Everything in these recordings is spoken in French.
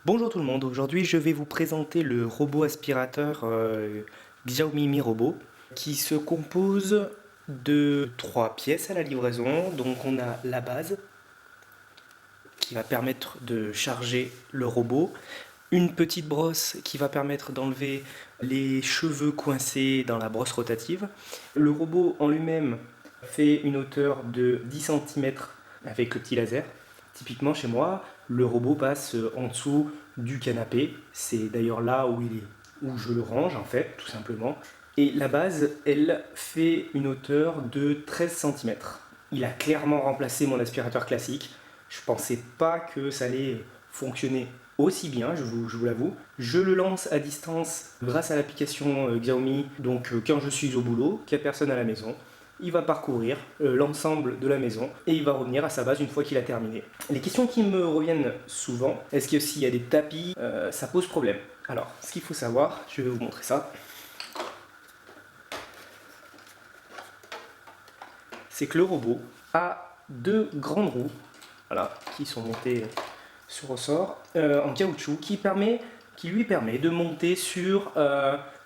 Bonjour tout le monde, aujourd'hui je vais vous présenter le robot aspirateur Xiaomi Mi Robot qui se compose de trois pièces à la livraison. Donc on a la base qui va permettre de charger le robot, une petite brosse qui va permettre d'enlever les cheveux coincés dans la brosse rotative. Le robot en lui-même fait une hauteur de 10 cm avec le petit laser. Typiquement chez moi, le robot passe en dessous du canapé. C'est d'ailleurs là où je le range en fait, tout simplement. Et la base, elle fait une hauteur de 13 cm. Il a clairement remplacé mon aspirateur classique. Je pensais pas que ça allait fonctionner aussi bien, je vous l'avoue. Je le lance à distance grâce à l'application Xiaomi. Donc quand je suis au boulot, qu'il n'y a personne à la maison, il va parcourir l'ensemble de la maison et il va revenir à sa base une fois qu'il a terminé. Les questions qui me reviennent souvent, est-ce que s'il y a des tapis, ça pose problème? Alors, ce qu'il faut savoir, je vais vous montrer ça, c'est que le robot a deux grandes roues, voilà, qui sont montées sur ressort en caoutchouc qui lui permet de monter sur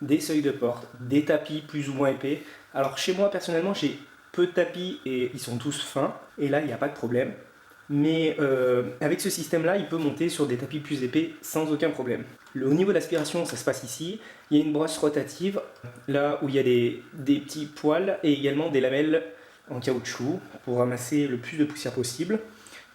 des seuils de porte, des tapis plus ou moins épais. Alors chez moi personnellement j'ai peu de tapis et ils sont tous fins et là il n'y a pas de problème. Mais avec ce système là il peut monter sur des tapis plus épais sans aucun problème. Au niveau de l'aspiration ça se passe ici. Il y a une brosse rotative là où il y a des petits poils et également des lamelles en caoutchouc pour ramasser le plus de poussière possible.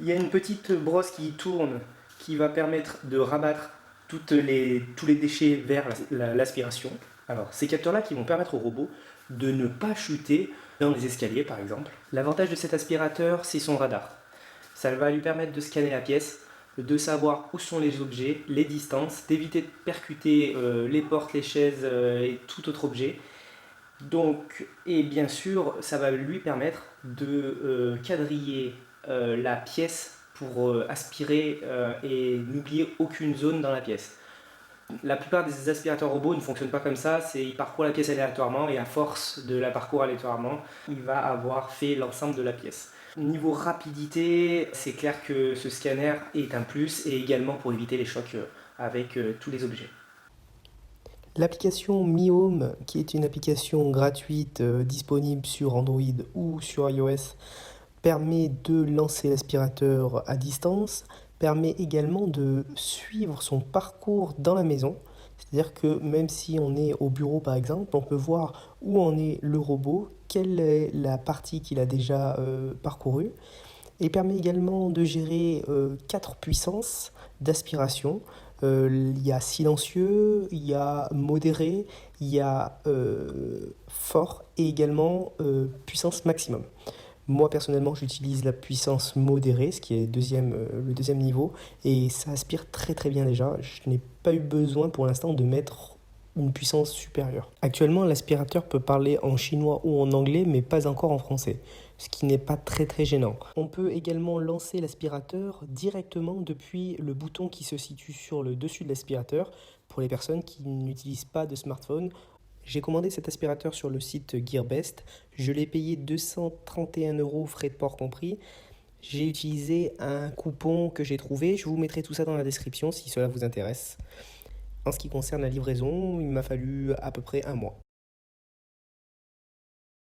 Il y a une petite brosse qui tourne qui va permettre de rabattre tous les déchets vers l'aspiration. Alors, ces capteurs-là qui vont permettre au robot de ne pas chuter dans les escaliers, par exemple. L'avantage de cet aspirateur, c'est son radar. Ça va lui permettre de scanner la pièce, de savoir où sont les objets, les distances, d'éviter de percuter les portes, les chaises et tout autre objet. Donc, et bien sûr, ça va lui permettre de quadriller la pièce pour aspirer et n'oublier aucune zone dans la pièce. La plupart des aspirateurs robots ne fonctionnent pas comme ça, il parcourt la pièce aléatoirement et à force de la parcourir aléatoirement, il va avoir fait l'ensemble de la pièce. Niveau rapidité, c'est clair que ce scanner est un plus et également pour éviter les chocs avec tous les objets. L'application Mi Home, qui est une application gratuite disponible sur Android ou sur iOS, permet de lancer l'aspirateur à distance, permet également de suivre son parcours dans la maison. C'est-à-dire que même si on est au bureau par exemple, on peut voir où en est le robot, quelle est la partie qu'il a déjà parcourue. Il permet également de gérer 4 puissances d'aspiration. Il y a silencieux, il y a modéré, il y a fort et également puissance maximum. Moi personnellement j'utilise la puissance modérée, ce qui est le deuxième niveau, et ça aspire très très bien déjà. Je n'ai pas eu besoin pour l'instant de mettre une puissance supérieure. Actuellement l'aspirateur peut parler en chinois ou en anglais mais pas encore en français, ce qui n'est pas très très gênant. On peut également lancer l'aspirateur directement depuis le bouton qui se situe sur le dessus de l'aspirateur pour les personnes qui n'utilisent pas de smartphone. J'ai commandé cet aspirateur sur le site Gearbest. Je l'ai payé 231 €, frais de port compris. J'ai utilisé un coupon que j'ai trouvé. Je vous mettrai tout ça dans la description si cela vous intéresse. En ce qui concerne la livraison, il m'a fallu à peu près un mois.